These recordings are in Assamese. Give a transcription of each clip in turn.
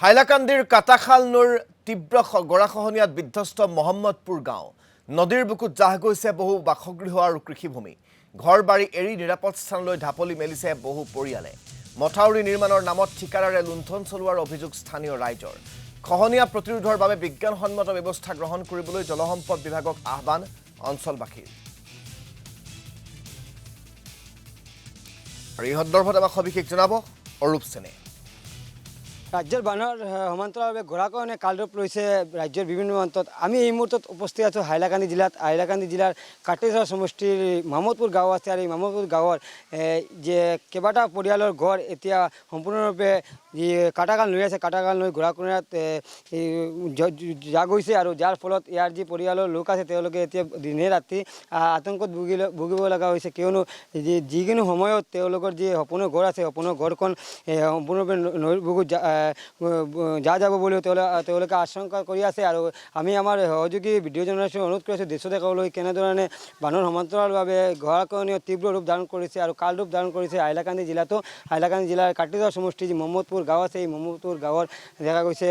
হাইলাকান্দিৰ কাটাখাল নৈৰ তীব্ৰ গৰাখহনীয়াত বিধ্বস্ত মহম্মদপুৰ গাঁও নদীৰ বুকুত জাহ গৈছে বহু বাসগৃহ আৰু কৃষিভূমি ঘৰ বাৰী এৰি নিৰাপদ স্থানলৈ ঢাপলি মেলিছে বহু পৰিয়ালে মথাউৰি নিৰ্মাণৰ নামত ঠিকাৰাৰে লুণ্ঠন চলোৱাৰ অভিযোগ স্থানীয় ৰাইজৰ খহনীয়া প্ৰতিৰোধৰ বাবে বিজ্ঞানসন্মত ব্যৱস্থা গ্ৰহণ কৰিবলৈ জলসম্পদ বিভাগক আহ্বান অঞ্চলবাসীৰ আৰু এই সন্দৰ্ভত আমাক সবিশেষ জনাব অৰূপ সেনে ৰাজ্যেৰ বানৰ সমান্তৰালভাৱে গৰাখহনীয়া কালৰূপ লৈছে ৰাজ্যৰ বিভিন্ন প্ৰান্তত আমি এই মুহূৰ্তত উপস্থিত আছোঁ হাইলাকান্দি জিলাৰ কাটিজৰা সমষ্টিৰ মামদপুৰ গাঁও আছে আৰু এই মামদপুৰ গাঁৱৰ যে কেইবাটা পৰিয়ালৰ ঘৰ এতিয়া সম্পূৰ্ণৰূপে যি কাটাখাল নৈ আছে কাটাখাল নৈ গৰাখহনীয়াত যা গৈছে আৰু যাৰ ফলত ইয়াৰ যি পৰিয়ালৰ লোক আছে তেওঁলোকে এতিয়া দিনে ৰাতি আতংকত ভুগিব লগা হৈছে কিয়নো যিকোনো সময়ত তেওঁলোকৰ যি সপোনৰ ঘৰ আছে সপোনৰ ঘৰখন সম্পূৰ্ণৰূপে নৈৰ বুকুত যাব বুলিও তেওঁলোকে আশংকা কৰি আছে আৰু আমি আমাৰ সহযোগী ভিডিঅ' জাৰ্নেলিষ্টক অনুৰোধ কৰিছোঁ দৃশ্য দেখাবলৈ কেনেধৰণে বানৰ সমান্তৰালভাৱে গৰাখহনীয়া তীব্ৰ ৰূপ ধাৰণ কৰিছে আৰু কাল ৰূপ ধাৰণ কৰিছে হাইলাকান্দি জিলাৰ কাটিজৰা সমষ্টিৰ যি মহম্মদপুৰ গাঁও আছে এই মহম্মদপুৰ গাঁৱৰ দেখা গৈছে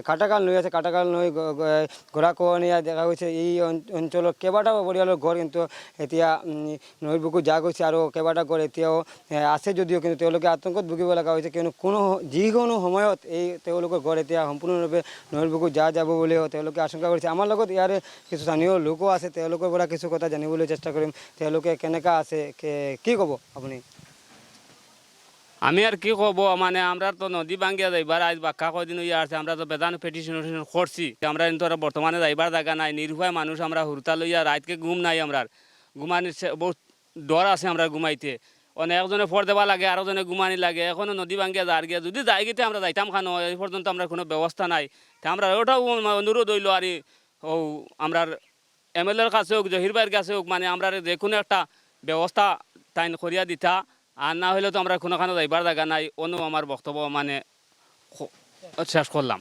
কাটাখাল নৈ আছে কাটাখাল নৈ গৰাখহনীয়া দেখা গৈছে এই অঞ্চলৰ কেইবাটাও পৰিয়ালৰ ঘৰ কিন্তু এতিয়া নৈৰ বুকুত যা গৈছে আৰু কেইবাটা ঘৰ এতিয়াও আছে যদিও কিন্তু তেওঁলোকে আতংকত ভুগিব লগা হৈছে কিয়নো যিকোনো সময়ত এই তেওঁলোকৰ ঘৰ এতিয়া সম্পূৰ্ণৰূপে নৈৰ বুকুত যাব বুলিও তেওঁলোকে আশংকা কৰিছে আমাৰ লগত ইয়াৰে কিছু স্থানীয় লোকো আছে তেওঁলোকৰ পৰা কিছু কথা জানিবলৈ চেষ্টা কৰিম তেওঁলোকে কেনেকা আছে কি ক'ব আপুনি আমি আর কি কব মানে আমরা তো নদী ভাঙ্গিয়া যাইবার আজ বাক্কা কদিন ইয়ে আছে আমরা তো বেদান পেটিশন করছি আমরা কিন্তু বর্তমানে যাইবার জায়গা নাই নির্ভয় মানুষ আমরা হুরতা লইয়া রাতকে ঘুম নাই আমরা ঘুমানির বহুত ডর আছে আমরা ঘুমাইতে অনেক একজনে ফর দেওয়া লাগে আরেকজনে ঘুমানি লাগে এখনো নদী ভাঙ্গিয়া যার গিয়া যদি যাই গিয়ে আমরা যাইতাম খানো এই পর্যন্ত আমরা কোনো ব্যবস্থা নাই আমরা ওটাও অনুরোধ হইল আর ও আমরা এমএলএর কাছে হোক জহির ভাইয়ের কাছে হোক মানে আমরা যে কোনো একটা ব্যবস্থা তাইন করিয়া দিতা আর না হলে তো আমরা কোনোখানে যাইবার জায়গা নাই অন্য আমার বক্তব্য মানে শেষ করলাম